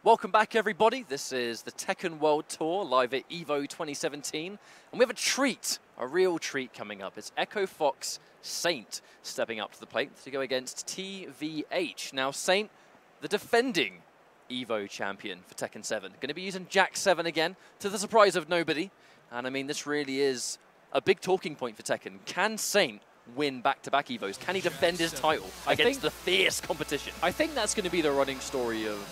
Welcome back, everybody. This is the Tekken World Tour live at EVO 2017. And we have a treat, a real treat coming up. It's Echo Fox Saint stepping up to the plate to go against TVH. Now, Saint, the defending EVO champion for Tekken 7. Going to be using Jack 7 again, to the surprise of nobody. And I mean, this really is a big talking point for Tekken. Can Saint win back-to-back EVOs? Can he defend his title against the fierce competition? I think that's going to be the running story of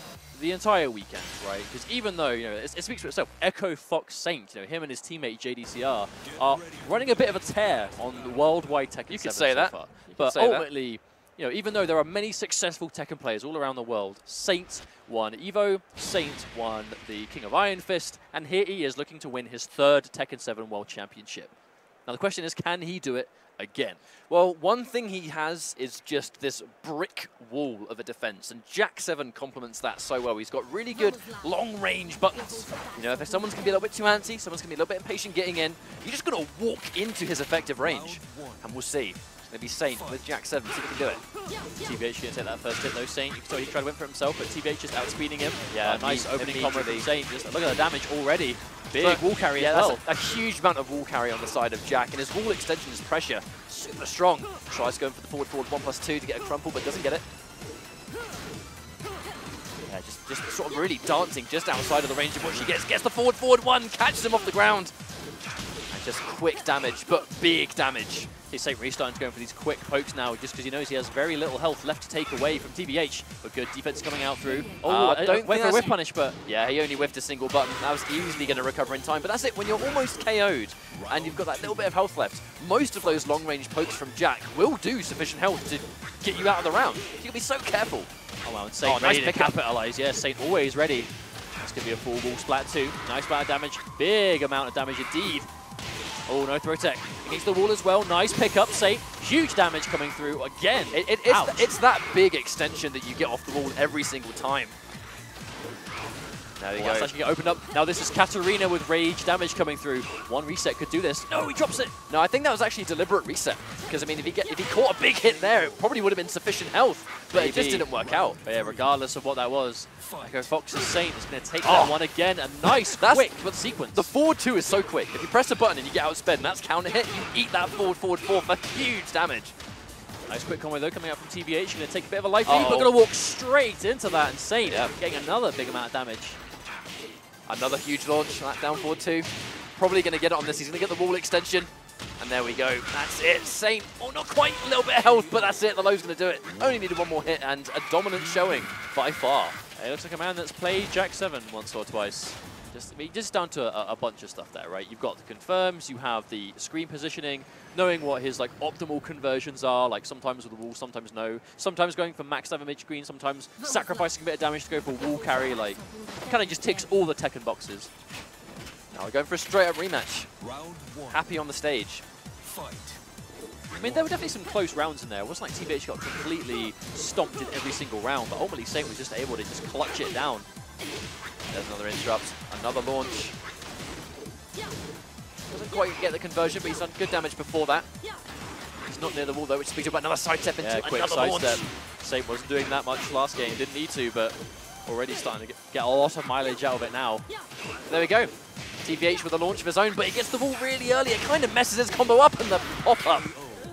the entire weekend, right? Because even though, you know, it speaks for itself, Echo Fox Saint, you know, him and his teammate JDCR are running a bit of a tear on the worldwide Tekken 7 You could say that. so far. But ultimately, you know, even though there are many successful Tekken players all around the world, Saint won EVO, Saint won the King of Iron Fist, and here he is looking to win his third Tekken 7 World Championship. Now the question is, can he do it again? Well, one thing he has is just this brick wall of a defense, and Jack 7 complements that so well. He's got really good long-range buttons. You know, if someone's going to be a little bit too antsy, someone's going to be a little bit impatient getting in, you're just going to walk into his effective range, and we'll see. It's going to be Saint with Jack 7, see if he can do it. TVH going to take that first hit though. Saint, you can tell he tried to win for himself, but TVH just outspeeding him. Yeah, nice opening combo from Saint. Just look at the damage already. Big wall carry as well. That's a huge amount of wall carry on the side of Jack, and his wall extension is pressure. Super strong. Tries going for the forward 1+2 to get a crumple, but doesn't get it. Yeah, just sort of really dancing just outside of the range of what she gets. Gets the forward 1, catches him off the ground. And just quick damage, but big damage. Saint restarting to going for these quick pokes now, just because he knows he has very little health left to take away from TVH. But good defense coming out through. Oh, don't wait for a whiff punish, but yeah, he only whiffed a single button. That was easily going to recover in time. But that's it. When you're almost KO'd and you've got that little bit of health left, most of those long-range pokes from Jack will do sufficient health to get you out of the round. You can be so careful. Oh wow, and Saint nice ready to capitalize. Yeah, Saint always ready. That's going to be a full wall splat too. Nice amount of damage. Big amount of damage indeed. Oh, no throw tech. Against the wall as well. Nice pickup, Saint. Huge damage coming through again. It's that big extension that you get off the wall every single time. There we go. That's actually opened up. Now this is Katarina with rage damage coming through. One reset could do this. No, he drops it. No, I think that was actually a deliberate reset. Because, I mean, if he caught a big hit there, it probably would have been sufficient health. But it just didn't work out. But yeah, regardless of what that was, Echo Fox's Saint is going to take that one again. A nice, quick sequence. The forward 2 is so quick. If you press a button and you get outsped and that's counter hit, you eat that forward 4 for huge damage. Nice quick combo though coming out from TVH. Going to take a bit of a life lead, but going to walk straight into that. And Saint getting another big amount of damage. Another huge launch on that down forward 2. Probably going to get it on this. He's going to get the wall extension. And there we go. That's it. Saint, oh, not quite, a little bit of health, but that's it. The low's going to do it. Only needed one more hit and a dominant showing by far. It looks like a man that's played Jack 7 once or twice. Just down to a bunch of stuff there, right? You've got the confirms, you have the screen positioning, knowing what his like optimal conversions are, like sometimes with the wall, sometimes no. Sometimes going for max damage screen, sometimes sacrificing a bit of damage to go for wall carry, like kind of just ticks all the Tekken boxes. Now we're going for a straight up rematch. Happy on the stage. I mean, there were definitely some close rounds in there. It wasn't like TVH got completely stomped in every single round, but ultimately Saint was just able to just clutch it down. There's another interrupt, another launch. Doesn't quite get the conversion, but he's done good damage before that. He's not near the wall though, which speaks about another side step into another launch. Saint wasn't doing that much last game, didn't need to, but already starting to get a lot of mileage out of it now. There we go. TVH with a launch of his own, but he gets the wall really early. It kind of messes his combo up, and the pop-up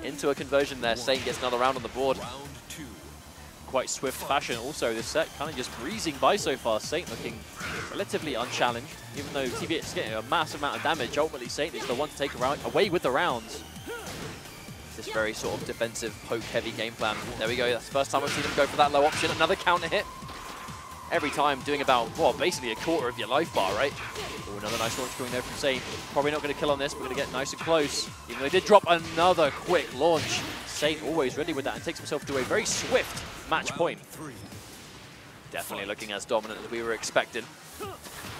into a conversion there. Saint gets another round on the board. Quite swift fashion also this set, kind of just breezing by so far. Saint looking relatively unchallenged, even though TVH is getting a massive amount of damage. Ultimately, Saint is the one to take away with the rounds. This very sort of defensive, poke-heavy game plan. There we go. That's the first time I've seen him go for that low option. Another counter hit. Every time doing about, well, basically a quarter of your life bar, right? Oh, another nice launch going there from Saint. Probably not going to kill on this, but going to get nice and close. Even though he did drop another quick launch. Saint always ready with that and takes himself to a very swift match point. Definitely looking as dominant as we were expecting.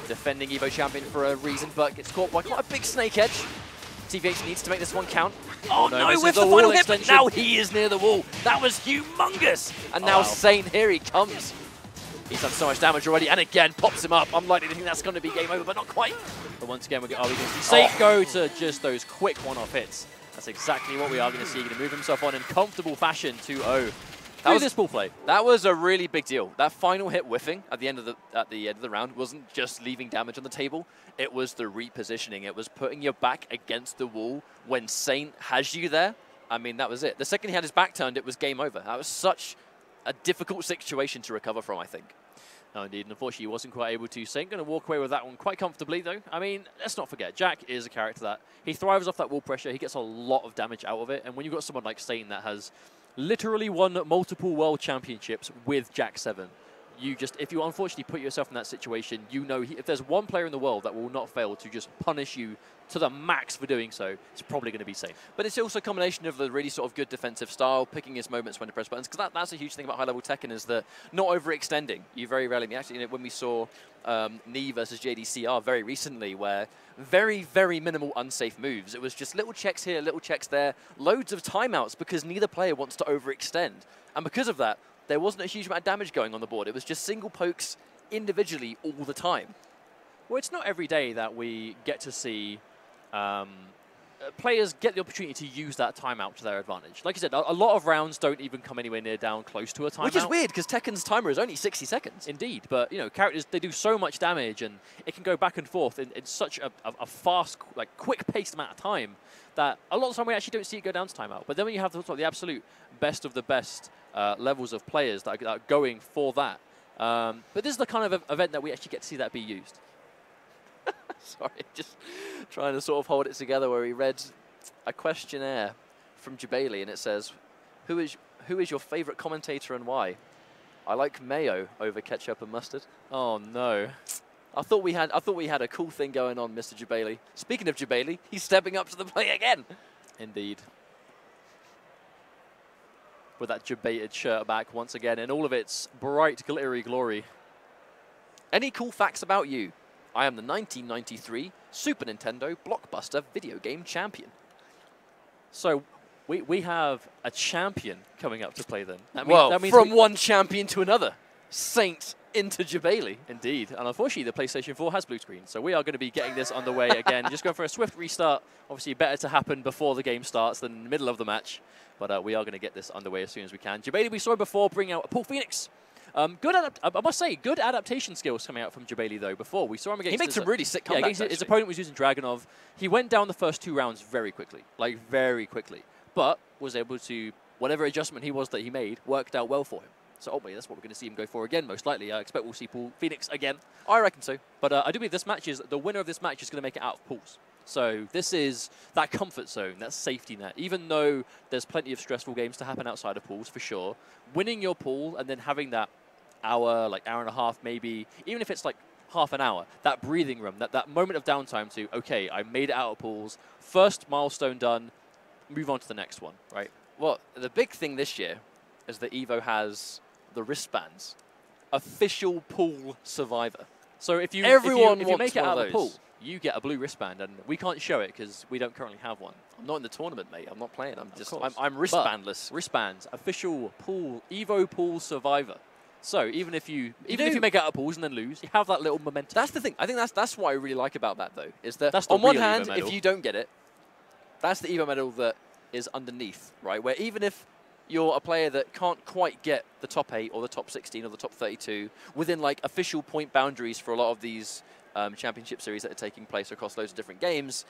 Defending EVO champion for a reason, but gets caught by quite a big snake edge. TVH needs to make this one count. Oh no, with the final hit, but now he is near the wall. That was humongous. And now Saint, here he comes. He's done so much damage already, and again, pops him up. I'm likely to think that's going to be game over, but not quite. But once again, are we going to see Saint go to just those quick one-off hits? That's exactly what we are going to see. Going to move himself on in comfortable fashion 2-0. That was this ball play. That was a really big deal. That final hit whiffing at the end of the round wasn't just leaving damage on the table. It was the repositioning. It was putting your back against the wall when Saint has you there. I mean, that was it. The second he had his back turned, it was game over. That was such a difficult situation to recover from, I think. No, indeed. And unfortunately, he wasn't quite able to. Saint going to walk away with that one quite comfortably, though. I mean, let's not forget, Jack is a character that he thrives off that wall pressure. He gets a lot of damage out of it. And when you've got someone like Saint that has literally won multiple world championships with Jack 7, you just, if you unfortunately put yourself in that situation, you know if there's one player in the world that will not fail to just punish you to the max for doing so, it's probably going to be Saint. But it's also a combination of the really sort of good defensive style, picking his moments when to press buttons, because that's a huge thing about high-level Tekken is that not overextending. You very rarely, actually, you know, when we saw Knee versus JDCR very recently, where very, very minimal unsafe moves. It was just little checks here, little checks there, loads of timeouts because neither player wants to overextend. And because of that, there wasn't a huge amount of damage going on the board. It was just single pokes individually all the time. Well, it's not every day that we get to see players get the opportunity to use that timeout to their advantage. Like I said, a lot of rounds don't even come anywhere near down close to a timeout. Which is weird, because Tekken's timer is only 60 seconds. Indeed, but, you know, characters, they do so much damage, and it can go back and forth in such a fast, like, quick-paced amount of time that a lot of the time we actually don't see it go down to timeout. But then when you have the absolute best of the best levels of players that are going for that. But this is the kind of event that we actually get to see that be used. Sorry, just trying to sort of hold it together, where he read a questionnaire from Jabaley, and it says, who is your favorite commentator and why? I like mayo over ketchup and mustard. Oh no. I thought we had a cool thing going on, Mr. Jabaley. Speaking of Jabaley, he's stepping up to the plate again. Indeed. With that Jabated shirt back once again in all of its bright, glittery glory. Any cool facts about you? I am the 1993 Super Nintendo Blockbuster video game champion. So we have a champion coming up to play then. That means from one champion to another. Saint into Jabaley. Indeed. And unfortunately, the PlayStation 4 has blue screen. So we are going to be getting this underway again. Just going for a swift restart. Obviously, better to happen before the game starts than in the middle of the match. But we are going to get this underway as soon as we can. Jabaley, we saw before bring out Paul Phoenix. I must say, good adaptation skills coming out from Jabaley, though, before. We saw him against... He made some really sick comebacks, his opponent was using Dragunov. He went down the first 2 rounds very quickly, like very quickly, but was able to, whatever adjustment that he made, worked out well for him. So ultimately, that's what we're going to see him go for again, most likely. I expect we'll see Paul Phoenix again. I reckon so. But I do believe the winner of this match is going to make it out of pools. So this is that comfort zone, that safety net. Even though there's plenty of stressful games to happen outside of pools, for sure, winning your pool and then having that hour and a half maybe, even if it's like half an hour, that breathing room, that moment of downtime to, okay, I made it out of pools, first milestone done, move on to the next one, right? Well, the big thing this year is that EVO has the wristbands. Official pool survivor. So if you make it out of the pool, you get a blue wristband, and we can't show it because we don't currently have one. I'm not in the tournament, mate. I'm not playing. I'm wristbandless. But wristbands, official pool, EVO pool survivor. So even if you make it out of pools and then lose, you have that little momentum. That's the thing. I think that's what I really like about that, though, is that that's on one hand, if you don't get it, that's the EVO medal that is underneath, right? Where even if you're a player that can't quite get the top 8 or the top 16 or the top 32 within like official point boundaries for a lot of these championship series that are taking place across loads of different games,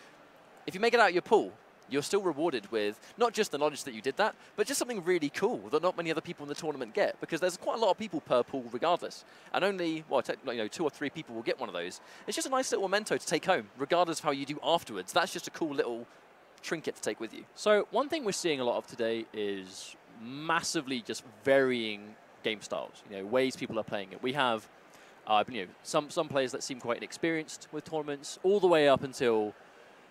if you make it out of your pool, you're still rewarded with not just the knowledge that you did that, but just something really cool that not many other people in the tournament get, because there's quite a lot of people per pool regardless, and only 2 or 3 people will get one of those. It's just a nice little memento to take home, regardless of how you do afterwards. That's just a cool little trinket to take with you. So one thing we're seeing a lot of today is massively just varying game styles, ways people are playing it. We have some players that seem quite inexperienced with tournaments, all the way up until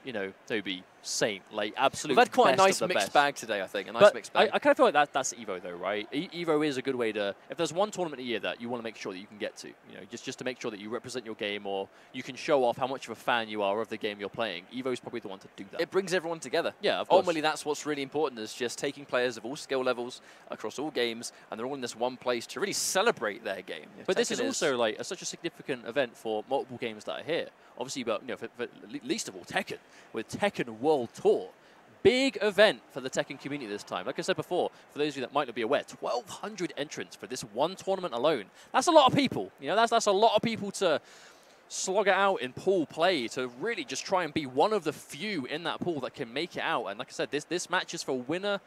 they'd be Saint, like absolute. We've had quite a nice mixed bag today, I think. A nice mixed bag. I kind of feel like that's EVO, though, right? EVO is a good way to, if there's one tournament a year that you want to make sure that you can get to, just to make sure that you represent your game, or you can show off how much of a fan you are of the game you're playing. EVO is probably the one to do that. It brings everyone together. Yeah, of course. Ultimately, that's what's really important, is just taking players of all skill levels across all games, and they're all in this one place to really celebrate their game. But this is also like such a significant event for multiple games that are here. Obviously, but for least of all Tekken, with Tekken World Tour. big event for the Tekken community this time. Like I said before, for those of you that might not be aware, 1,200 entrants for this one tournament alone. That's a lot of people. You know, that's a lot of people to slog it out in pool play, to really just try and be one of the few in that pool that can make it out. And like I said, this match is for winner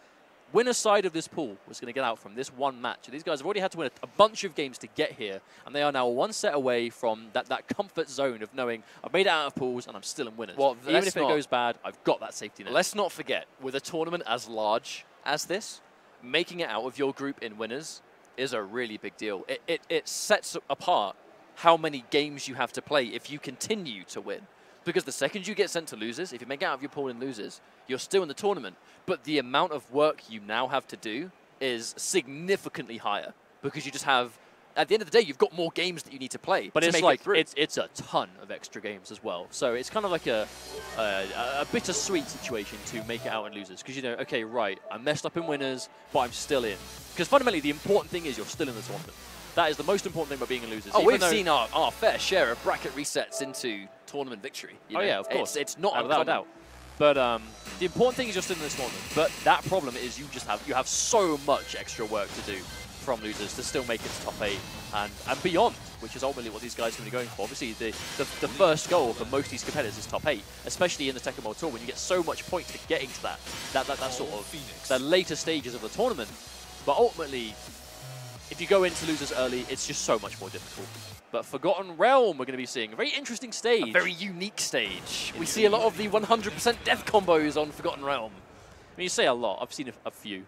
side of this pool was going to get out from this one match. These guys have already had to win a bunch of games to get here, and they are now one set away from that comfort zone of knowing I've made it out of pools and I'm still in winners. Well, even if it goes bad, I've got that safety net. Let's not forget, with a tournament as large as this, making it out of your group in winners is a really big deal. It sets apart how many games you have to play if you continue to win. Because the second you get sent to losers, if you make it out of your pool in losers, you're still in the tournament. But the amount of work you now have to do is significantly higher. Because you just have, at the end of the day, you've got more games that you need to play. But to it's make like, it through. it's a ton of extra games as well. So it's kind of like a bittersweet situation to make it out in losers. Because you know, okay, right, I messed up in winners, but I'm still in. Because fundamentally, the important thing is you're still in the tournament. That is the most important thing about being in losers. Oh, we've seen our fair share of bracket resets into tournament victory. You know? Yeah, of course. It's not without a doubt. But the important thing is you're still in this tournament. But that problem is you have so much extra work to do from losers to still make it to top 8 and beyond, which is ultimately what these guys are going to be going for. Obviously, the first goal for most of these competitors is top 8, especially in the Tekken World Tour when you get so much points to getting to that sort of the later stages of the tournament. But ultimately, if you go into losers early, it's just so much more difficult. But Forgotten Realm, we're going to be seeing a very interesting stage. A very unique stage. We see a lot of the 100% death combos on Forgotten Realm. I mean, you say a lot. I've seen a few.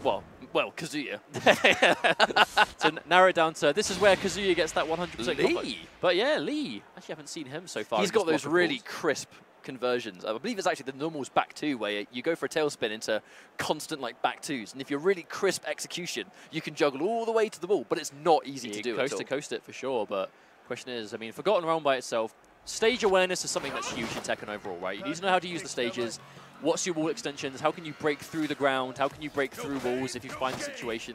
Well, Kazuya. So narrow it down to, this is where Kazuya gets that 100% combo. Lee. But yeah, Lee. Actually, haven't seen him so far. He's got those really crisp conversions. I believe it's actually the normals back two, where you go for a tailspin into constant like back twos, and if you're really crisp execution, you can juggle all the way to the ball, but it's not easy to do. Coast to coast it for sure, but question is, I mean, Forgotten Realm by itself, stage awareness is something that's huge in Tekken overall, right? You need to know how to use the stages. What's your wall extensions? How can you break through the ground? How can you break through walls if you find the situation?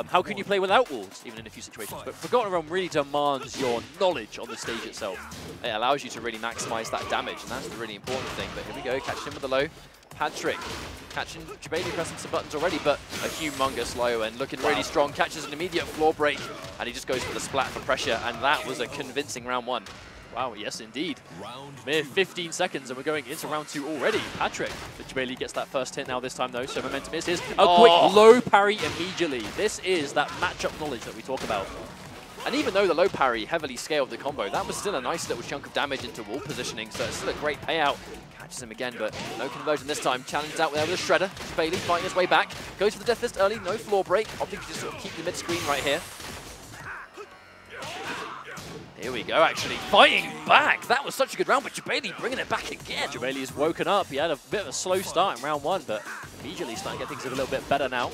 How can you play without walls, even in a few situations? But Forgotten Realm really demands your knowledge on the stage itself. It allows you to really maximize that damage, and that's the really important thing. But here we go, catching him with the low. Patrick catching jabaley, pressing some buttons already, but a humongous low and looking really strong. Catches an immediate floor break, and he just goes for the splat for pressure, and that was a convincing round 1. Wow, yes indeed. Mere 15 seconds and we're going into round 2 already. Patrick, the jabaley gets that first hit now this time though, so momentum is his. A quick low parry immediately. This is that matchup knowledge that we talk about. And even though the low parry heavily scaled the combo, that was still a nice little chunk of damage into wall positioning, so it's still a great payout. Catches him again, but no conversion this time. Challenged out there with a shredder. Jabaley fighting his way back. Goes for the death fist early, no floor break. Opting to just sort of keep the mid screen right here. Here we go, actually fighting back. That was such a good round, but jabaley bringing it back again. Jabaley is woken up. He had a bit of a slow start in round 1, but immediately starting to get things a little bit better now.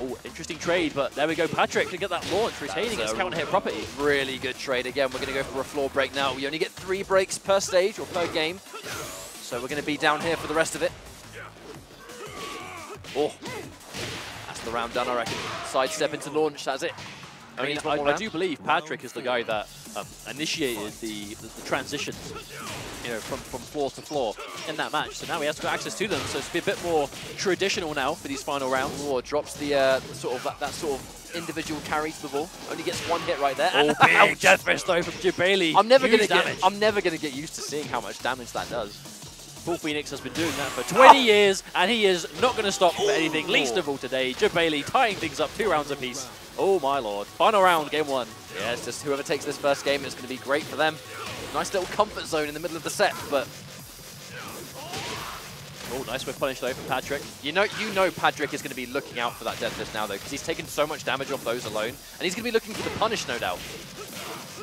Oh, interesting trade, but there we go. Patrick can get that launch, retaining his counter hit property. Really good trade. Again, we're going to go for a floor break now. We only get 3 breaks per stage or per game, so we're going to be down here for the rest of it. Oh, that's the round done, I reckon. Sidestep into launch, that's it. I mean, I do believe Patrick is the guy that initiated the transitions, you know, from floor to floor in that match. So now he has got access to them. So it's a bit more traditional now for these final rounds. Oh, drops the sort of that sort of individual carry to the ball. Only gets 1 hit right there. Oh, big death fist though from jabaley. I'm never gonna get used to seeing how much damage that does. Paul Phoenix has been doing that for 20 years, and he is not going to stop for anything, least of all today. Jabaley tying things up 2 rounds apiece. Oh my lord. Final round, game 1. Yeah, it's just whoever takes this first game is going to be great for them. Nice little comfort zone in the middle of the set, but... Oh, nice whip punish though from Patrick. You know Patrick is going to be looking out for that death fist now though, because he's taken so much damage off those alone, and he's going to be looking for the punish, no doubt.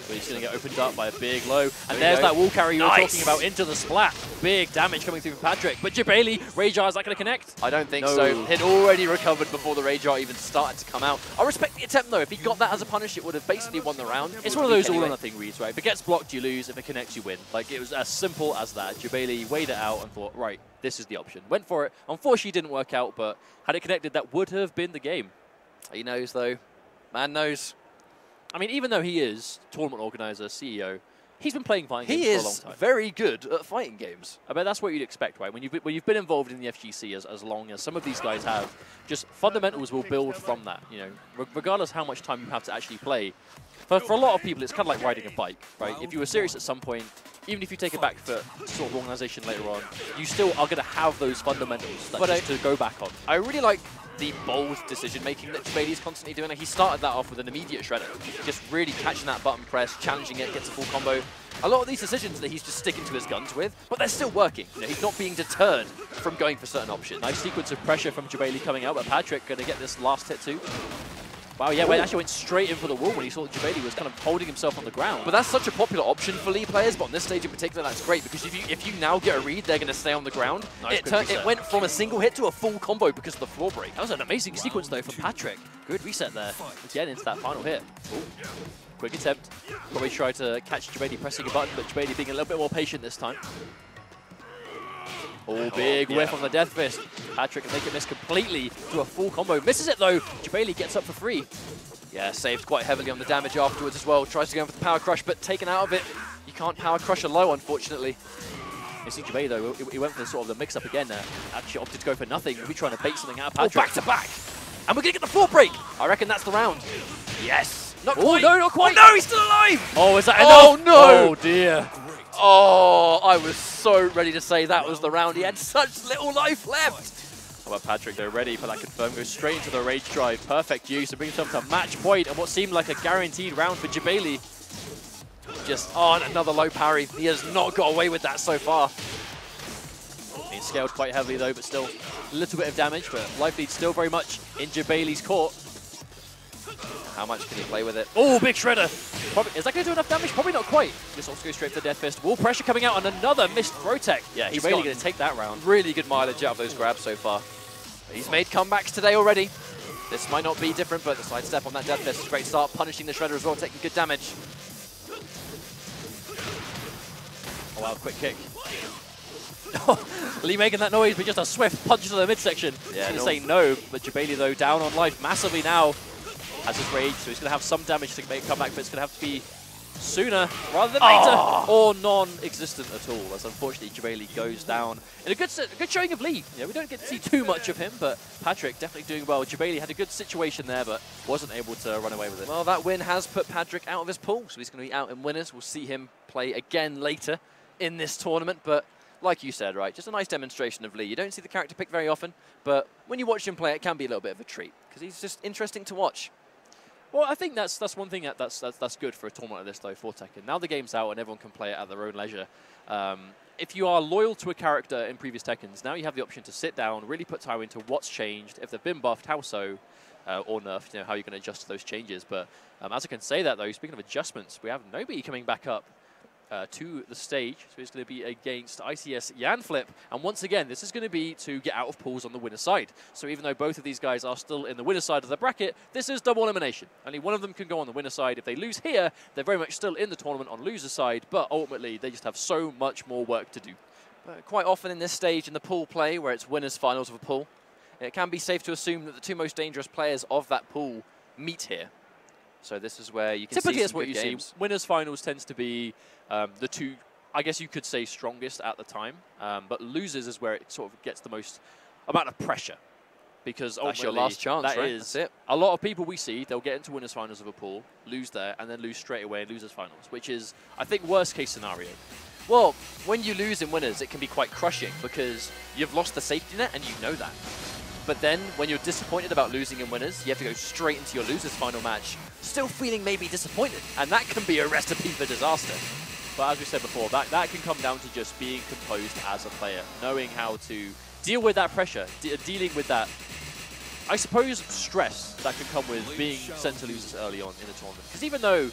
But he's going to get opened up by a big low. And there's that wall carry you were talking about into the splat. Big damage coming through from Patrick. But jabaley, Rage Art, is that going to connect? I don't think so. He'd already recovered before the Rage Art even started to come out. I respect the attempt though. If he got that as a punish, it would have basically won the round. It's one of those all or nothing reads, right? If it gets blocked, you lose. If it connects, you win. Like, it was as simple as that. Jabaley weighed it out and thought, right, this is the option. Went for it. Unfortunately, it didn't work out, but had it connected, that would have been the game. He knows though. Man knows. I mean, even though he is tournament organizer, CEO, He's been playing fighting games for a long time. He is very good at fighting games. I bet that's what you'd expect, right? When you've been involved in the FGC as long as some of these guys have, just fundamentals will build from that. You know, regardless how much time you have to actually play. For a lot of people, it's kind of like riding a bike, right? If you were serious at some point, even if you take a back foot sort of organization later on, you still are going to have those fundamentals that to go back on. I really like the bold decision-making that jabaley's constantly doing. He started that off with an immediate shredder, just really catching that button press, challenging it, gets a full combo. A lot of these decisions that he's just sticking to his guns with, but they're still working. You know, he's not being deterred from going for certain options. Nice sequence of pressure from jabaley coming out, but Patrick going to get this last hit too. Wow, yeah, actually went straight in for the wall when he saw that jabaley was kind of holding himself on the ground. But that's such a popular option for Lee players, but on this stage in particular, that's great, because if you now get a read, they're going to stay on the ground. Nice It went from a single hit to a full combo because of the floor break. That was an amazing sequence, though, from Patrick. Good reset there. Again, into that final hit. Ooh. Quick attempt. Probably tried to catch jabaley pressing a button, but jabaley being a little bit more patient this time. Oh, big whiff on the Death Fist. Patrick can make it miss completely to a full combo. Misses it, though. jabaley gets up for free. Yeah, saved quite heavily on the damage afterwards as well. Tries to go in for the power crush, but taken out of it. You can't power crush a low, unfortunately. You see jabaley, though, he went for sort of the mix-up again there. Actually opted to go for nothing. We're trying to bait something out of Patrick. Oh, back to back. And we're going to get the floor break. I reckon that's the round. Yes. Not quite. No, not quite. Oh, no, he's still alive. Oh, is that enough? Oh, no. Oh, dear. Oh, I was so ready to say that was the round. He had such little life left. How about Patrick, though, ready for that confirm, goes straight into the rage drive. Perfect use to bring himself to match point and what seemed like a guaranteed round for jabaley. Just on another low parry. He has not got away with that so far. Being scaled quite heavily, though, but still a little bit of damage, but life lead still very much in jabaley's court. How much can he play with it? Oh, big shredder. Is that going to do enough damage? Probably not quite. This also goes straight for the Death Fist. Wall pressure coming out on another missed throw tech. Yeah, he's jabaley going to take that round. Really good mileage out of those grabs so far. He's made comebacks today already. This might not be different, but the side step on that Death Fist is a great start. Punishing the shredder as well, taking good damage. Oh, wow, quick kick. Lee making that noise, but just a swift punch to the midsection. Yeah, he's going to say no, but jabaley, though, down on life massively now. Has his rage, so he's going to have some damage to make a comeback, but it's going to have to be sooner rather than later, or non-existent at all, as unfortunately jabaley goes down. In a good showing of Lee. Yeah, we don't get to see too much of him, but Patrick definitely doing well. jabaley had a good situation there, but wasn't able to run away with it. Well, that win has put Patrick out of his pool, so he's going to be out in winners. We'll see him play again later in this tournament, but like you said, right, just a nice demonstration of Lee. You don't see the character picked very often, but when you watch him play, it can be a little bit of a treat, because he's just interesting to watch. Well, I think that's one thing that's good for a tournament like this, though, for Tekken. Now the game's out and everyone can play it at their own leisure. If you are loyal to a character in previous Tekkens, now you have the option to sit down, really put time into what's changed, if they've been buffed, how so, or nerfed, you know, how you're going to adjust to those changes. But as I can say that, though, speaking of adjustments, we have Nobi coming back up to the stage. So he's going to be against ICS Yanflip. And once again, this is going to be to get out of pools on the winner side. So even though both of these guys are still in the winner side of the bracket, this is double elimination. Only one of them can go on the winner side. If they lose here, they're very much still in the tournament on loser side, but ultimately they just have so much more work to do. But quite often in this stage in the pool play, where it's winners finals of a pool, it can be safe to assume that the two most dangerous players of that pool meet here. So this is where you can typically see that's what you see. Winners finals tends to be the two, I guess you could say, strongest at the time. But losers is where it sort of gets the most amount of pressure. Because that's your last chance, that right? is That's it. A lot of people we see, they'll get into winners finals of a pool, lose there, and then lose straight away in losers finals, which is, I think, worst case scenario. Well, when you lose in winners, it can be quite crushing because you've lost the safety net and you know that. But then, when you're disappointed about losing in winners, you have to go straight into your losers final match, still feeling maybe disappointed, and that can be a recipe for disaster. But as we said before, that can come down to just being composed as a player, knowing how to deal with that pressure, dealing with that, I suppose, stress that can come with being sent to losers early on in a tournament. Because even though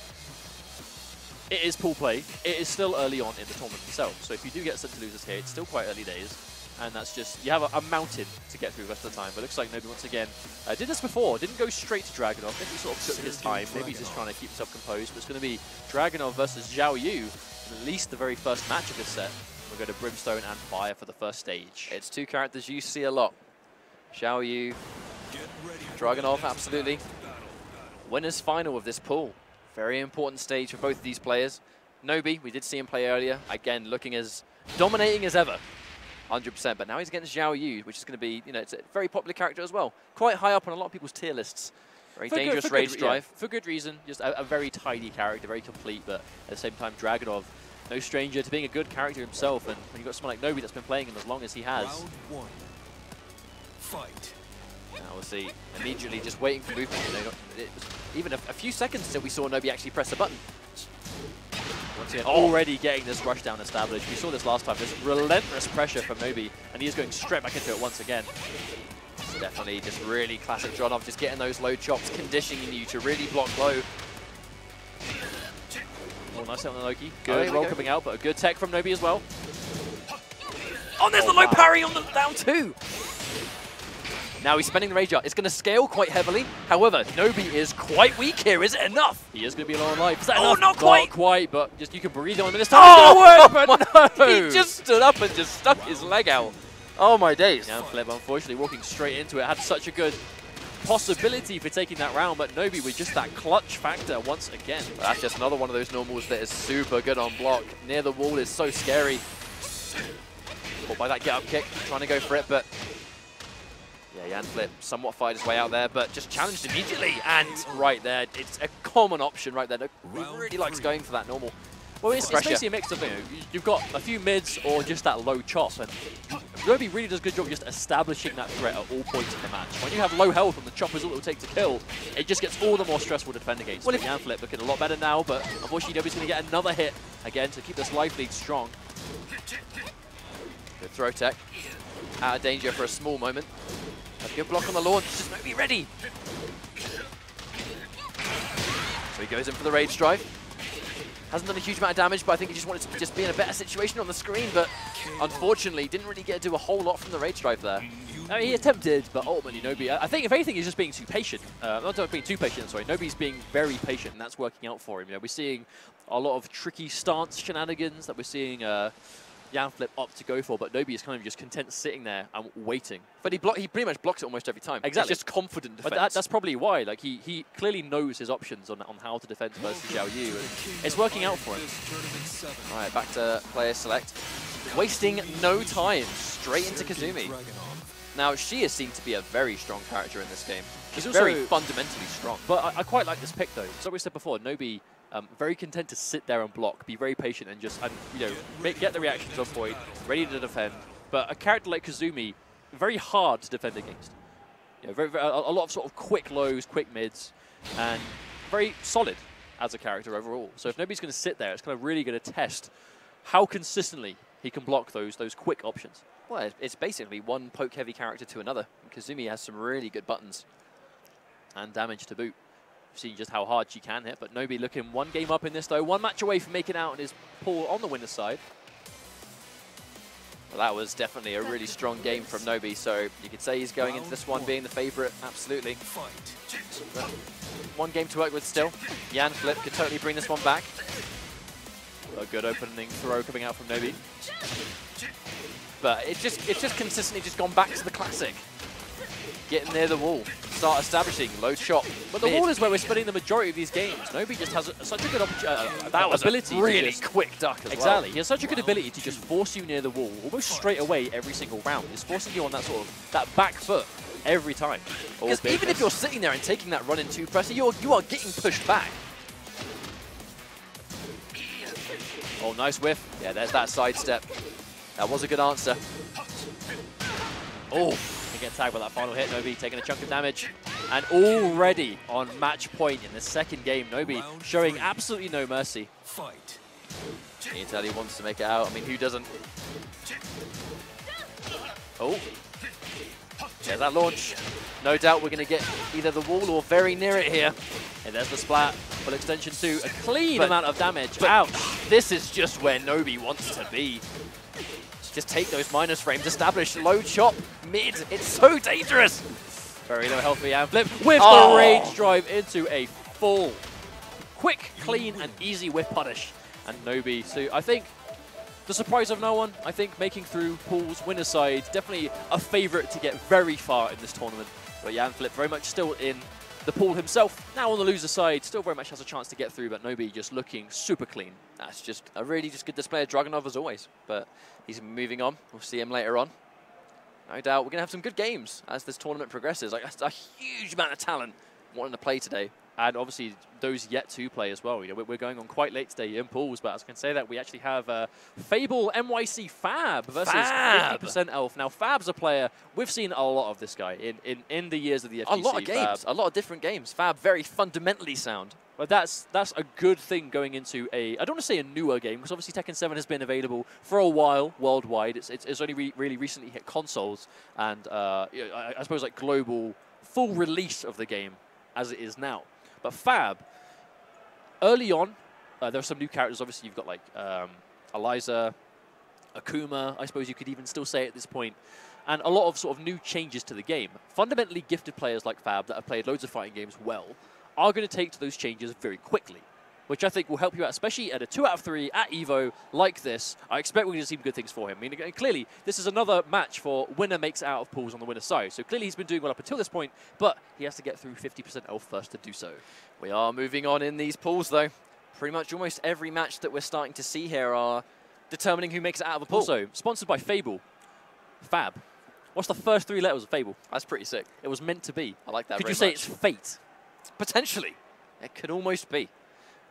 it is pool play, it is still early on in the tournament itself. So if you do get sent to losers here, it's still quite early days. And that's just, you have a mountain to get through the rest of the time. But it looks like Nobi once again did this before, didn't go straight to Dragunov. Maybe he sort of took his time. Maybe he's just trying to keep himself composed. But it's going to be Dragunov versus Zhao Yu, in at least the very first match of this set. We'll go to Brimstone and Fire for the first stage. It's two characters you see a lot. Zhao Yu, Dragunov, absolutely. Winners final of this pool. Very important stage for both of these players. Nobi, we did see him play earlier. Again, looking as dominating as ever. 100%, but now he's against Xiao Yu, which is going to be, you know, it's a very popular character as well. Quite high up on a lot of people's tier lists. Very dangerous rage drive. Yeah, for good reason. Just a very tidy character, very complete, but at the same time, Dragunov, no stranger to being a good character himself. And when you've got someone like Nobi that's been playing him as long as he has. Round one. Fight. Now we'll see, immediately just waiting for movement. You know, it was even a few seconds until we saw Nobi actually press the button. Once again, already getting this rushdown established. We saw this last time, this relentless pressure from Nobi, and he is going straight back into it once again. It's definitely just really classic Dragunov, just getting those low chops, conditioning you to really block low. Oh, nice hit on the Loki. Good roll coming out, but a good tech from Nobi as well. Oh, there's the low parry on the down two. Now he's spending the rage art. It's going to scale quite heavily. However, Nobi is quite weak here. Is it enough? He is going to be low on life. Is that enough? Not quite. Not quite, but just you can breathe on him this time. Oh, but no! He just stood up and just stuck his leg out. Oh my days. Yeah, Flip, unfortunately, walking straight into it, had such a good possibility for taking that round, but Nobi with just that clutch factor once again. Well, that's just another one of those normals that is super good on block. Near the wall is so scary. Caught by that get-up kick, trying to go for it, but yeah, Jan Flip somewhat fired his way out there, but just challenged immediately. And right there, it's a common option right there. He really likes going for that normal. Well, it's basically a mix of, you know, you've got a few mids or just that low chop, and Nobi really does a good job of just establishing that threat at all points in the match. When you have low health and the chop is all it will take to kill, it just gets all the more stressful to defend against. Well, Jan Flip looking a lot better now, but unfortunately Nobi's going to get another hit again to keep this life lead strong. Good throw tech. Out of danger for a small moment. A good block on the launch, just Nobi ready. So he goes in for the rage drive. Hasn't done a huge amount of damage, but I think he just wanted to just be in a better situation on the screen, but unfortunately didn't really get to do a whole lot from the rage drive there. I mean, he attempted, but ultimately Nobi, I think if anything, he's just being too patient. Not being too patient, sorry. Nobi's being very patient, and that's working out for him. You know, we're seeing a lot of tricky stance shenanigans that we're seeing Jan Flip up to go for, but Nobi is kind of just content sitting there and waiting. But he pretty much blocks it almost every time. Exactly. It's just confident defense. But that's probably why. Like he clearly knows his options on how to defend versus Xiao Yu, and it's working out for him. All right, back to player select. Wasting no time, straight into Kazumi. Now, she is seen to be a very strong character in this game. She's very fundamentally strong. But I quite like this pick, though. So we said before, Nobi, very content to sit there and block, be very patient, and just you know, get the reaction to a point, ready to defend. But a character like Kazumi, very hard to defend against. You know, a lot of sort of quick lows, quick mids, and very solid as a character overall. So if Nobi's going to sit there, it's kind of really going to test how consistently he can block those quick options. Well, it's basically one poke-heavy character to another. Kazumi has some really good buttons. And damage to boot. Seeing just how hard she can hit, but Nobi looking one game up in this, though. One match away from making out on his pool on the winner's side. Well, that was definitely a really strong game from Nobi, so you could say he's going into this one being the favourite, absolutely. But one game to work with still. Jan Flip could totally bring this one back. A good opening throw coming out from Nobi. But it's just consistently just gone back to the classic. Getting near the wall, start establishing, low chop. But the wall is where we're spending the majority of these games. Nobi just has such a good ability. Really quick duck as well. Exactly. He has such a good ability to just force you near the wall almost straight away every single round. He's forcing you on that sort of that back foot every time. Because even if you're sitting there and taking that run in two pressure, you are getting pushed back. Oh, nice whiff. Yeah, there's that sidestep. That was a good answer. Oh. Get tagged by that final hit. Nobi taking a chunk of damage, and already on match point in the second game, Nobi showing absolutely no mercy. Fight. You can tell he wants to make it out. I mean, who doesn't? Oh, there's that launch. No doubt we're going to get either the wall or very near it here. And there's the splat. Full extension too. A clean amount of damage. Ouch. This is just where Nobi wants to be. Just take those minus frames, establish low chop, mid. It's so dangerous. Very low health for Jan Flip with the rage drive into a full, quick, clean, and easy whiff punish. And Nobi, so I think the surprise of no one, I think making through pools, winner's side, definitely a favourite to get very far in this tournament. But Jan Flip very much still in the pool himself, now on the loser side, still very much has a chance to get through, but Nobi just looking super clean. That's just a really good display of Dragunov as always, but he's moving on. We'll see him later on. No doubt we're going to have some good games as this tournament progresses. Like, that's a huge amount of talent wanting to play today. And obviously, those yet to play as well. You know, we're going on quite late today in pools, but I was going to say that we actually have Fable NYC Fab versus 50% Elf. Now, Fab's a player, we've seen a lot of this guy in the years of the FGC. A lot of games, a lot of different games. Fab, very fundamentally sound. But that's a good thing going into I don't want to say a newer game, because obviously Tekken 7 has been available for a while worldwide. It's only really recently hit consoles and I suppose like global full release of the game as it is now. But Fab, early on, there are some new characters. Obviously, you've got like Eliza, Akuma, I suppose you could even still say at this point, and a lot of sort of new changes to the game. Fundamentally gifted players like Fab that have played loads of fighting games well are going to take to those changes very quickly, which I think will help you out, especially at a 2 out of 3 at EVO like this. I expect we're going to see good things for him. I mean, clearly, this is another match for winner makes it out of pools on the winner's side. So clearly he's been doing well up until this point, but he has to get through 50% Elf first to do so. We are moving on in these pools, though. Pretty much almost every match that we're starting to see here are determining who makes it out of a pool. Also, sponsored by Fable. Fab. What's the first 3 letters of Fable? That's pretty sick. It was meant to be. I like that Could very you say much. it's fate? Potentially. It could almost be.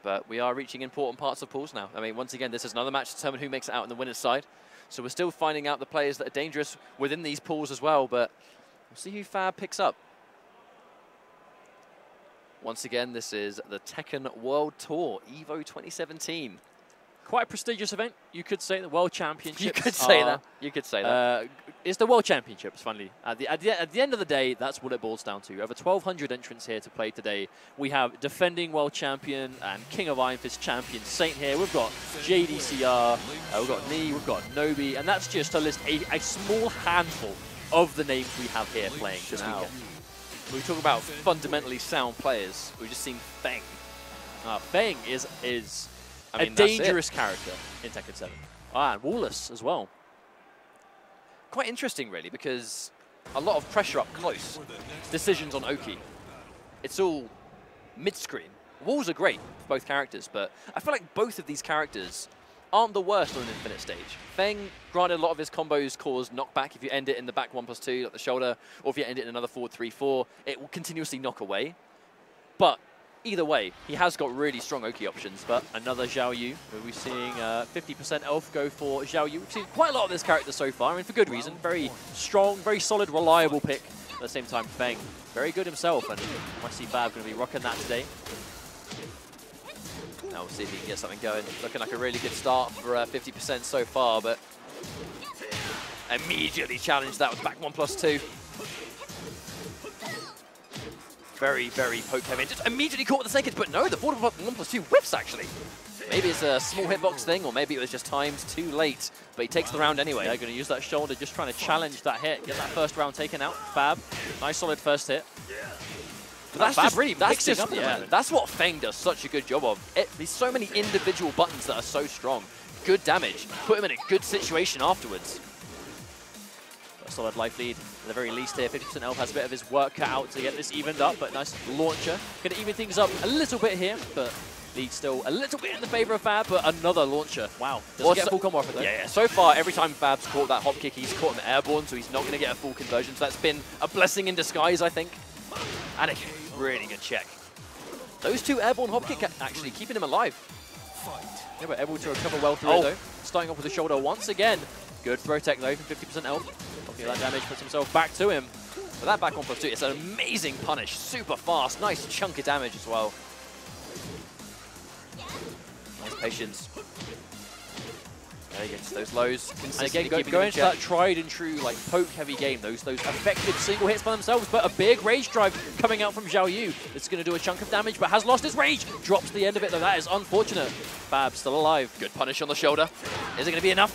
But we are reaching important parts of pools now. I mean, once again, this is another match to determine who makes it out on the winner's side. So we're still finding out the players that are dangerous within these pools as well, but we'll see who Fab picks up. Once again, this is the Tekken World Tour, EVO 2017. Quite a prestigious event, you could say. The World Championships. You could say that. You could say that. It's the World Championships, funnily. At the end of the day, that's what it boils down to. Over 1,200 entrants here to play today. We have defending World Champion and King of Iron Fist champion Saint here. We've got JDCR, we've got Knee, we've got Nobi, and that's just to list a small handful of the names we have here playing this weekend. We talk about fundamentally sound players. We've just seen Feng. Feng is a dangerous character in Tekken 7. And Wallace as well. Quite interesting, really, because a lot of pressure up close. Decisions on Oki. It's all mid-screen. Walls are great for both characters, but I feel like both of these characters aren't the worst on an infinite stage. Feng, granted, a lot of his combos cause knockback if you end it in the back 1+2, like the shoulder, or if you end it in another forward 3-4, it will continuously knock away. But either way, he has got really strong Oki options. But another Zhao Yu. We're seeing 50% Elf go for Zhao Yu. We've seen quite a lot of this character so far, I mean, for good reason. Very strong, very solid, reliable pick. At the same time, Feng, very good himself, and I see Fab going to be rocking that today. Now we'll see if he can get something going. Looking like a really good start for 50% so far, but immediately challenged that with back 1+2. Very, very poke heavy. Just immediately caught with the snake edge, but no, the forward 1+2 whiffs actually. Maybe it's a small hitbox thing, or maybe it was just timed too late, but he takes the round anyway. They're going to use that shoulder, just trying to challenge that hit, get that first round taken out. Fab, nice solid first hit. But that's that's what Feng does such a good job of. There's so many individual buttons that are so strong. Good damage. Put him in a good situation afterwards. A solid life lead at the very least here. 50% Elf has a bit of his work cut out to get this evened up, but nice launcher. Going to even things up a little bit here, but lead still a little bit in the favor of Fab, but another launcher. Wow. Doesn't get a full combo off it though. Yeah, so far every time Fab's caught that hop kick, he's caught him airborne, so he's not going to get a full conversion. So that's been a blessing in disguise, I think. And a really good check. Those 2 airborne hop kick actually keeping him alive. Yeah, but able to recover well through it though. Starting off with the shoulder once again. Good throw tech though from 50% Elf. Looking at that damage, puts himself back to him. But that back 1+2, it's an amazing punish. Super fast, nice chunk of damage as well. Nice patience. There he gets those lows. And again, go into that tried and true like poke heavy game. Those effective single hits by themselves, but a big rage drive coming out from Zhao Yu. It's going to do a chunk of damage, but has lost his rage. Drops the end of it though. That is unfortunate. Fab still alive. Good punish on the shoulder. Is it going to be enough?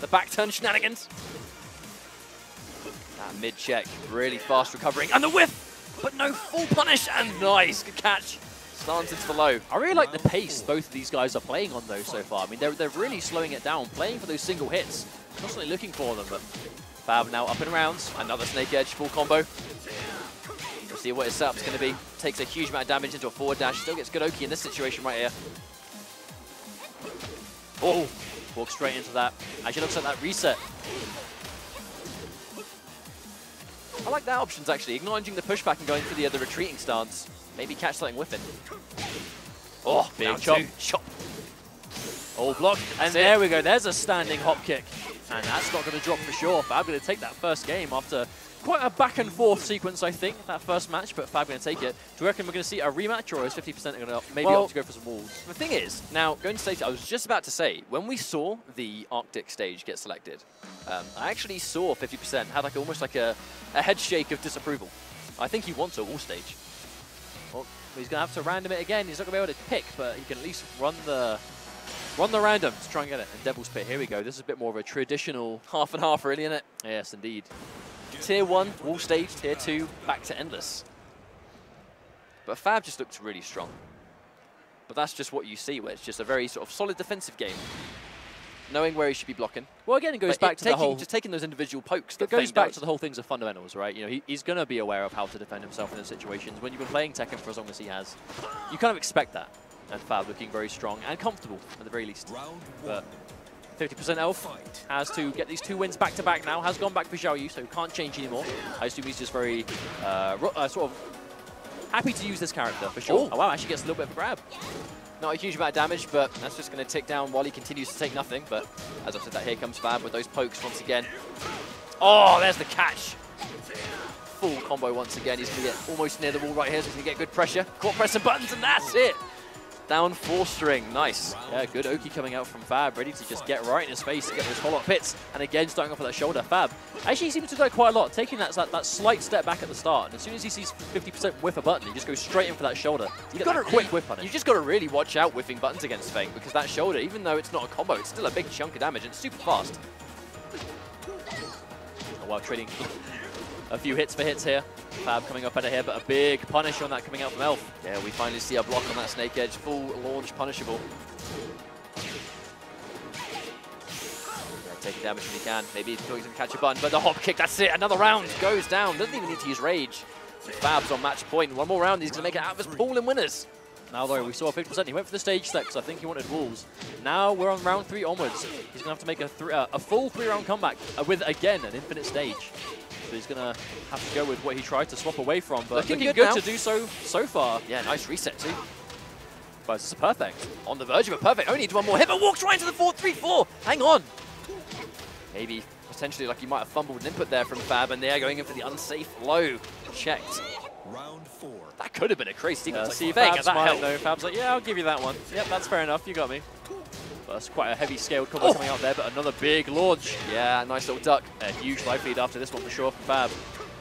The back turn shenanigans. That mid check, really fast recovering, and the whiff, but no full punish, and nice, good catch. Slants into the low. I really like the pace both of these guys are playing on though so far. I mean, they're really slowing it down, playing for those single hits. Constantly looking for them, but Fab now up in rounds. Another snake edge, full combo. See what his setup's going to be. Takes a huge amount of damage into a forward dash. Still gets good Oki in this situation right here. Oh, walks straight into that. Actually looks like that reset. I like that options actually. Acknowledging the pushback and going for the other retreating stance. Maybe catch something whiffing. Oh, big chop. Chop. Oh, block. And there we go. There's a standing hop kick. And that's not going to drop for sure. Fab going to take that first game after quite a back and forth sequence, I think, that first match, but Fab going to take it. Do you reckon we're going to see a rematch, or is 50% going to maybe opt to go for some walls? The thing is, now, going to stage, I was just about to say, when we saw the Arctic stage get selected, I actually saw 50% had like almost like a head shake of disapproval. I think he wants a wall stage. Well, he's going to have to random it again. He's not going to be able to pick, but he can at least run the random to try and get it. And Devil's Pit, here we go. This is a bit more of a traditional half and half, really, isn't it? Yes, indeed. Tier 1, wall stage, Tier 2, back to endless. But Fab just looks really strong. But that's just what you see, where it's just a very sort of solid defensive game. Knowing where he should be blocking. Well, again, it goes back to the whole... Just taking those individual pokes. It goes back to the whole things of fundamentals, right? You know, he's going to be aware of how to defend himself in those situations. When you've been playing Tekken for as long as he has, you kind of expect that. And Fab looking very strong and comfortable, at the very least. But 50% elf has to get these 2 wins back-to-back now. Has gone back for Xiao Yu, so can't change anymore. I assume he's just very sort of happy to use this character, for sure. Oh, wow, actually gets a little bit of a grab. Not a huge amount of damage, but that's just going to tick down while he continues to take nothing. But as I've said, that here comes Fab with those pokes once again. Oh, there's the catch. Full combo once again. He's going to get almost near the wall right here, so he's going to get good pressure. Caught pressing buttons, and that's it. Down 4 string, nice. Yeah, good Oki coming out from Fab, ready to just get right in his face to get those follow-up hits. And again, starting off with that shoulder. Fab actually seems to do that quite a lot, taking that slight step back at the start. And as soon as he sees 50% whiff a button, he just goes straight in for that shoulder. You got a quick whiff on it. You've just got to really watch out whiffing buttons against Feng, because that shoulder, even though it's not a combo, it's still a big chunk of damage and it's super fast. Oh, wow, trading a few hits for hits here. Fab coming up out of here, but a big punish on that coming out from Elf. Yeah, we finally see a block on that snake edge, full launch punishable. Yeah, taking damage when he can. Maybe he thought he's going to catch a button, but the hop kick, that's it. Another round goes down. Doesn't even need to use rage. Fab's on match point. One more round, he's going to make it out of his pool in winners. Now, though, we saw 50%. He went for the stage select, so I think he wanted walls. Now we're on round 3 onwards. He's going to have to make a full 3-round comeback with, again, an infinite stage. So he's going to have to go with what he tried to swap away from, but looking good to do so far. Yeah, nice reset too. But this is perfect. On the verge of a perfect. Only needs one more hit, but walks right into the 4-3-4. Hang on. Maybe potentially like he might have fumbled an input there from Fab, and they're going in for the unsafe low. Checked. Round 4. That could have been a crazy sequence. See Fab's smiling though. Fab's like, yeah, I'll give you that one. Yep, that's fair enough. You got me. But that's quite a heavy scaled combo coming out there, but another big launch. Yeah, nice little duck. A huge life lead after this one for sure from Fab.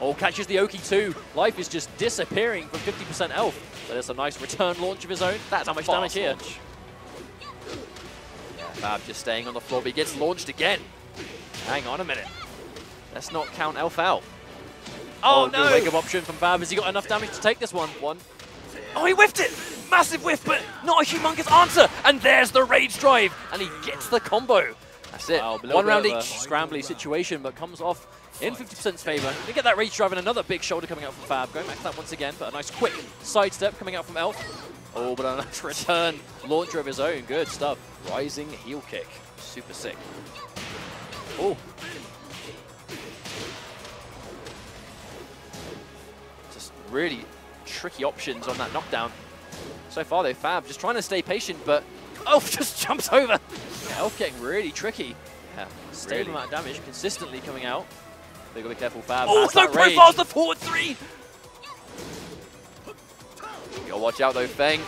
Oh, catches the Oki too. Life is just disappearing from 50% health. But there's a nice return launch of his own. That's how much damage here. Yeah, Fab just staying on the floor, but he gets launched again. Hang on a minute. Let's not count Elf out. Oh no! Wake up option from Fab. Has he got enough damage to take this one? Oh, he whiffed it! Massive whiff, but not a humongous answer. And there's the rage drive, and he gets the combo. That's it. Wow, 1 round each. Scrambly situation, but comes off in 50%'s favor. We get that rage drive and another big shoulder coming out from Fab. Going back to that once again, but a nice quick sidestep coming out from Elf. Oh, but a nice return launcher of his own. Good stuff. Rising heel kick. Super sick. Oh. Just really tricky options on that knockdown. So far though, Fab just trying to stay patient, but Elf just jumps over. Yeah, Elf getting really tricky. Yeah, stable amount of damage consistently coming out. They gotta be careful, Fab. Oh, no profiles the forward 3. You gotta watch out though, Feng.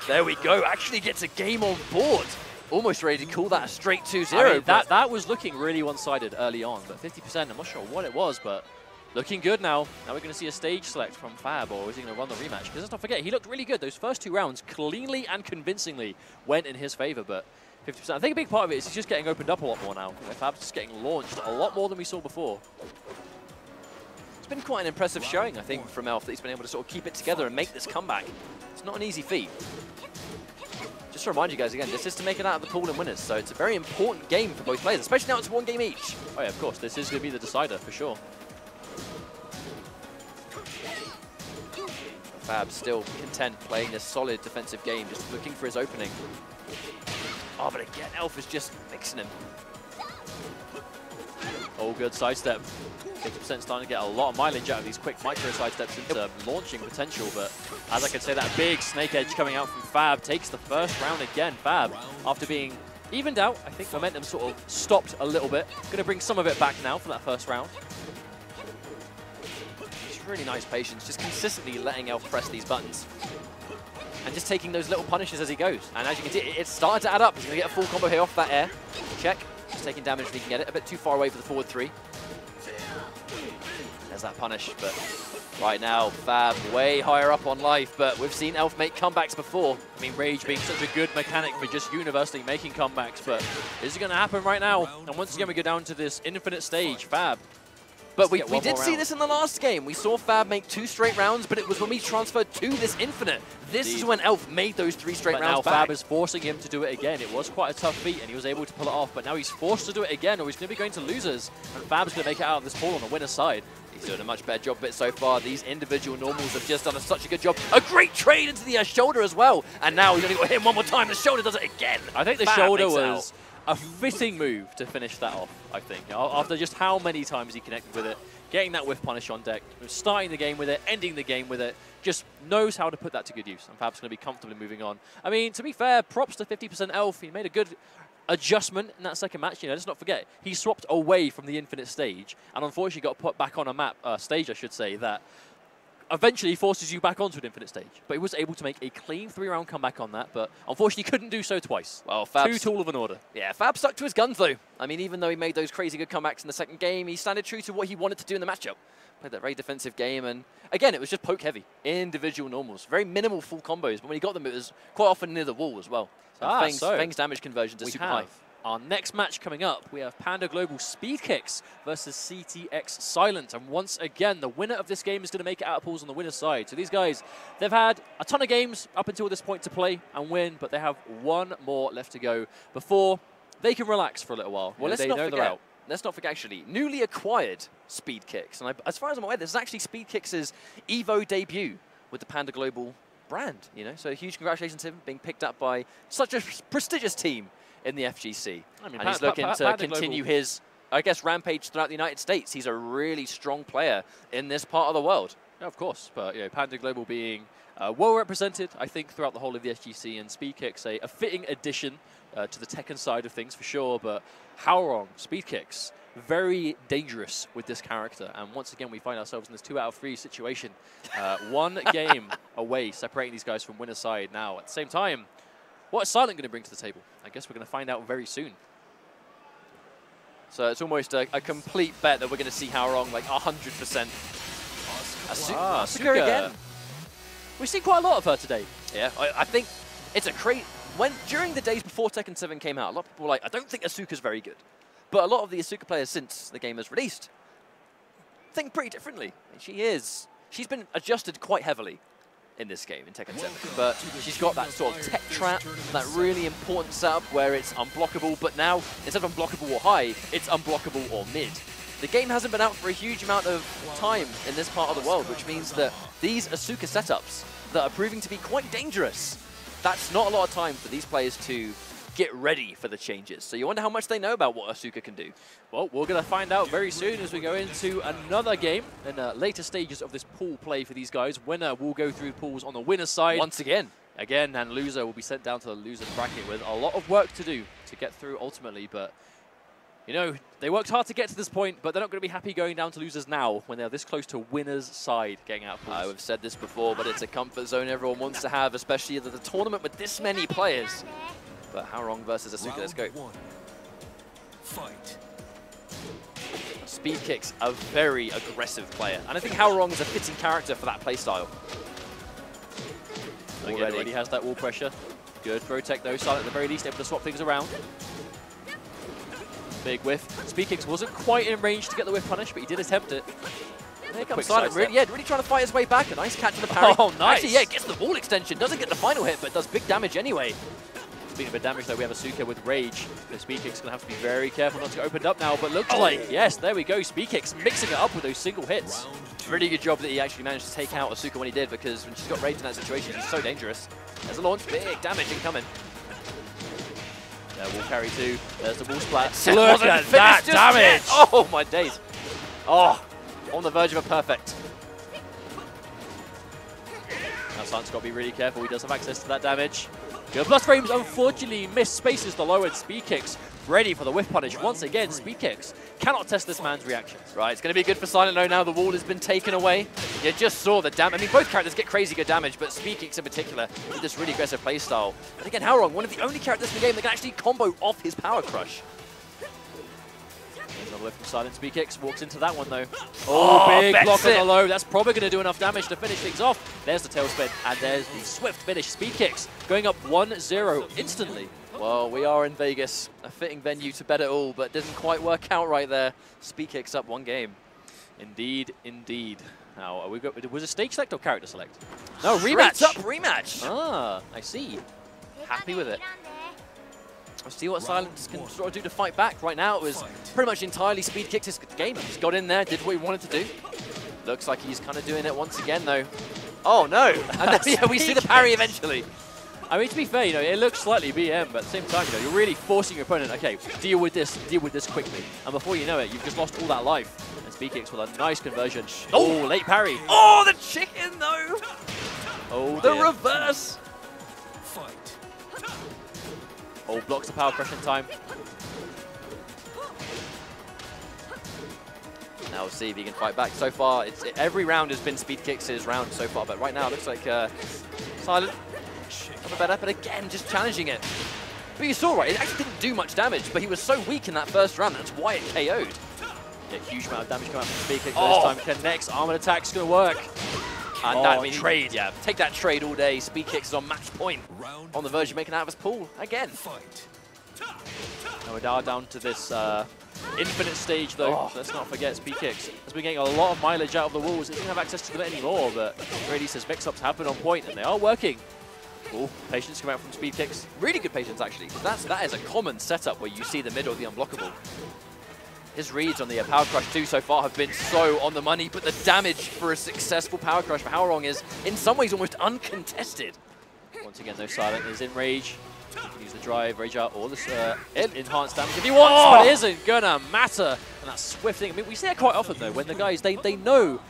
There we go, actually gets a game on board. Almost ready to call that a straight 2-0. I mean, that was looking really one-sided early on, but 50%, I'm not sure what it was, but looking good now. Now we're going to see a stage select from Fab, or is he going to run the rematch? Because let's not forget, he looked really good. Those first 2 rounds cleanly and convincingly went in his favor, but 50%. I think a big part of it is he's just getting opened up a lot more now. Fab's just getting launched a lot more than we saw before. It's been quite an impressive showing, I think, from Elf, that he's been able to sort of keep it together and make this comeback. It's not an easy feat. Just to remind you guys again, this is to make it out of the pool and winners, so it's a very important game for both players, especially now it's 1 game each. Oh yeah, of course, this is going to be the decider for sure. Fab still content playing this solid defensive game, just looking for his opening. Oh, but again, Elf is just mixing him. All good sidestep. 50% starting to get a lot of mileage out of these quick micro sidesteps into launching potential, but as I can say, that big snake edge coming out from Fab takes the first round again. Fab, after being evened out, I think momentum sort of stopped a little bit. Going to bring some of it back now for that first round. Just really nice patience, just consistently letting Elf press these buttons. And just taking those little punishes as he goes. And as you can see, it's starting to add up. He's going to get a full combo here off that air. Check. Just taking damage if he can get it. A bit too far away for the forward 3. There's that punish, but right now, Fab way higher up on life, but we've seen Elf make comebacks before. I mean, Rage being such a good mechanic for just universally making comebacks, but is it going to happen right now? And once again, we go down to this infinite stage, Fab. But we did see this in the last game. We saw Fab make 2 straight rounds, but it was when we transferred to this infinite. This is when Elf made those 3 straight rounds now back. Fab is forcing him to do it again. It was quite a tough feat, and he was able to pull it off, but now he's forced to do it again, or he's going to be going to losers, and Fab's going to make it out of this pool on the winner's side. He's doing a much better job of it so far. These individual normals have just done such a good job. A great trade into the shoulder as well. And now he's only got him one more time. The shoulder does it again. I think the shoulder was a fitting move to finish that off, I think. After just how many times he connected with it, getting that whiff punish on deck, starting the game with it, ending the game with it, just knows how to put that to good use. And Fab's going to be comfortably moving on. I mean, to be fair, props to 50% Elf. He made a good adjustment in that second match. You know, let's not forget, he swapped away from the infinite stage and unfortunately got put back on a stage, I should say, that eventually forces you back onto an infinite stage. But he was able to make a clean 3-round comeback on that, but unfortunately couldn't do so twice. Well, Fab's too tall of an order. Yeah, Fab stuck to his guns though. I mean, even though he made those crazy good comebacks in the second game, he standed true to what he wanted to do in the matchup. Played that very defensive game, and again, it was just poke heavy, individual normals, very minimal full combos, but when he got them, it was quite often near the wall as well. So Feng's damage conversion to super high. Our next match coming up, we have Panda Global Speed Kicks versus CTX Silent. And once again, the winner of this game is going to make it out of pools on the winner's side. So these guys, they've had a ton of games up until this point to play and win, but they have one more left to go before they can relax for a little while. Well, let's not forget, actually, newly acquired Speed Kicks. And as far as I'm aware, this is actually Speed Kicks' EVO debut with the Panda Global brand. You know, so huge congratulations to him being picked up by such a prestigious team in the FGC. I mean, and he's looking to continue his, I guess, rampage throughout the United States. He's a really strong player in this part of the world. Yeah, of course, but you know, Panda Global being well represented, I think, throughout the whole of the SGC, and Speed Kicks a fitting addition to the Tekken side of things for sure. But Howrong, Speed Kicks, very dangerous with this character, and once again we find ourselves in this 2 out of 3 situation. One game away, separating these guys from winner's side now. At the same time, what is Silent going to bring to the table? I guess we're going to find out very soon. So it's almost a complete bet that we're going to see Howrong like 100%. Asuka again. We've seen quite a lot of her today. Yeah, I think it's a crazy... During the days before Tekken 7 came out, a lot of people were like, I don't think Asuka's very good. But a lot of the Asuka players since the game has released think pretty differently. She's been adjusted quite heavily in this game, in Tekken 7. But she's got that sort of tech trap, that really important setup where it's unblockable, but now, instead of unblockable or high, it's unblockable or mid. The game hasn't been out for a huge amount of time in this part of the world, which means that these Asuka setups that are proving to be quite dangerous, that's not a lot of time for these players to get ready for the changes. So you wonder how much they know about what Asuka can do. Well, we're going to find out very soon as we go into another game in the later stages of this pool play for these guys. Winner will go through the pools on the winner's side. Once again. And loser will be sent down to the loser's bracket with a lot of work to do to get through ultimately. But, you know, they worked hard to get to this point, but they're not going to be happy going down to losers now when they're this close to winner's side getting out of pools. I've said this before, but it's a comfort zone everyone wants to have, especially the tournament with this many players. But Howrong versus Asuka, let's go. Fight. Speed Kicks, a very aggressive player. And I think Howrong is a fitting character for that playstyle. Already has that wall pressure. Good throw tech though, Silent at the very least able to swap things around. Big whiff. Speed Kicks wasn't quite in range to get the whiff punish, but he did attempt it. There comes Silent, really trying to fight his way back. A nice catch on the parry. Oh, nice. Actually, yeah, gets the wall extension. Doesn't get the final hit, but does big damage anyway. Speaking of damage, though, we have Asuka with Rage. The Speed Kick's going to have to be very careful not to get opened up now, but looks like, yes, there we go. Speed Kick's mixing it up with those single hits. Really good job that he actually managed to take out Asuka when he did, because when she's got Rage in that situation, she's so dangerous. There's a launch, big damage incoming. There, wall carry 2. There's the wall splat. Look at that damage! Oh, my days. Oh, on the verge of a perfect. Now Silent's got to be really careful. He does have access to that damage. Good blast frames, unfortunately, missed spaces the low end Speed Kicks. Ready for the whiff punish. Once again, Speed Kicks cannot test this man's reactions. Right, it's going to be good for Silent though now. The wall has been taken away. You just saw the damage. I mean, both characters get crazy good damage, but Speed Kicks in particular with this really aggressive playstyle. And again, Howrong, one of the only characters in the game that can actually combo off his Power Crush. There's another whiff from Silent. Speed Kicks walks into that one though. Oh, big block on the low. That's probably going to do enough damage to finish things off. There's the tail spin, and there's the swift finish. Speed Kicks going up 1-0 instantly. Well, we are in Vegas, a fitting venue to bet it all, but didn't quite work out right there. Speed Kicks up 1 game. Indeed, indeed. Now, are we was it stage select or character select? No, rematch. Up rematch. Ah, I see. Happy with it. We'll see what Silence can sort of do to fight back. Right now, it was pretty much entirely Speed Kicks his game. He just got in there, did what he wanted to do. Looks like he's kind of doing it once again, though. Oh, no. And then, yeah, we see the parry eventually. I mean, to be fair, you know, it looks slightly BM, but at the same time, you know, you're really forcing your opponent, okay, deal with this quickly. And before you know it, you've just lost all that life. And Speed Kicks with a nice conversion. Oh, late parry. Oh, the chicken, though. Oh, the reverse. Fight. Oh, blocks the Power Crush in time. Now we'll see if he can fight back. So far, every round has been Speed Kicks' round so far, but right now it looks like Silent better, but again, just challenging it. But you saw, right, it actually didn't do much damage, but he was so weak in that first round, that's why it KO'd. Yeah, huge amount of damage coming out from Speed Kick, but this time connects, armored attack's gonna work. And that means trade. Yeah, take that trade all day. Speed Kicks is on match point. On the verge of making out of his pool again. And we're now down to this infinite stage, though. Let's not forget Speed Kicks has been getting a lot of mileage out of the walls. He doesn't have access to them anymore, but really says mix-ups have been on point, and they are working. Oh, patience come out from Speed Kicks. Really good patience, actually, because that is a common setup where you see the middle of the unblockable. His reads on the Power Crush 2 so far have been so on the money, but the damage for a successful Power Crush for Howrong is, in some ways, almost uncontested. Once again, though, Silent is in Rage. He can use the drive, Rage out, or this enhanced damage if he wants, but it isn't gonna matter. And that swift thing, I mean, we see that quite often, though, when the guys, they know.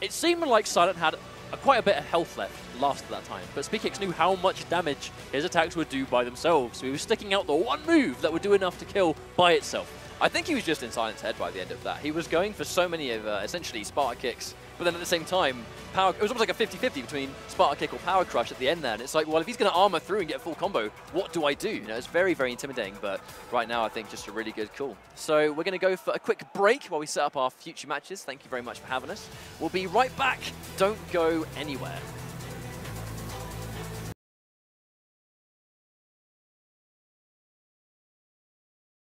It seemed like Silent had quite a bit of health left last at that time, but Speed Kicks knew how much damage his attacks would do by themselves, so he was sticking out the one move that would do enough to kill by itself. I think he was just in Silent's head by the end of that. He was going for so many of essentially Sparta Kicks, but then at the same time, it was almost like a 50-50 between Sparta Kick or Power Crush at the end there, and it's like, well, if he's going to armor through and get a full combo, what do I do? You know, it's very, very intimidating, but right now I think just a really good call. So we're going to go for a quick break while we set up our future matches. Thank you very much for having us. We'll be right back. Don't go anywhere.